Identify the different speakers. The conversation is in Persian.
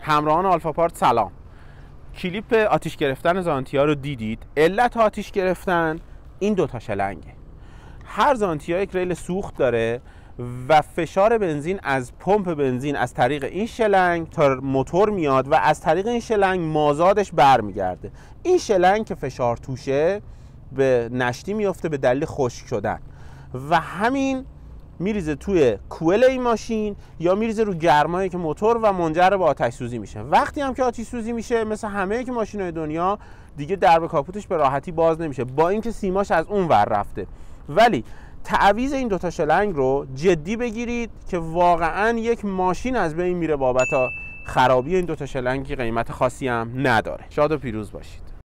Speaker 1: همراهان آلفا پارت سلام. کلیپ آتیش گرفتن زانتیا رو دیدید. علت آتیش گرفتن این دوتا شلنگه. هر زانتیا یک ریل سوخت داره و فشار بنزین از پمپ بنزین از طریق این شلنگ تا موتور میاد و از طریق این شلنگ مازادش برمیگرده. این شلنگ که فشار توشه به نشتی میفته به دلیل خشک شدن و همین میریزه توی کوئل این ماشین یا میریزه رو گرمایی که موتور و منجر به آتش سوزی میشه. وقتی هم که آتش سوزی میشه مثل همه که ماشینای دنیا دیگه درب کاپوتش به راحتی باز نمیشه با اینکه سیماش از اون ور رفته. ولی تعویض این دوتا شلنگ رو جدی بگیرید که واقعا یک ماشین از بین میره بابت خرابی این دوتا شلنگ که قیمت خاصی هم نداره. شاد و پیروز باشید.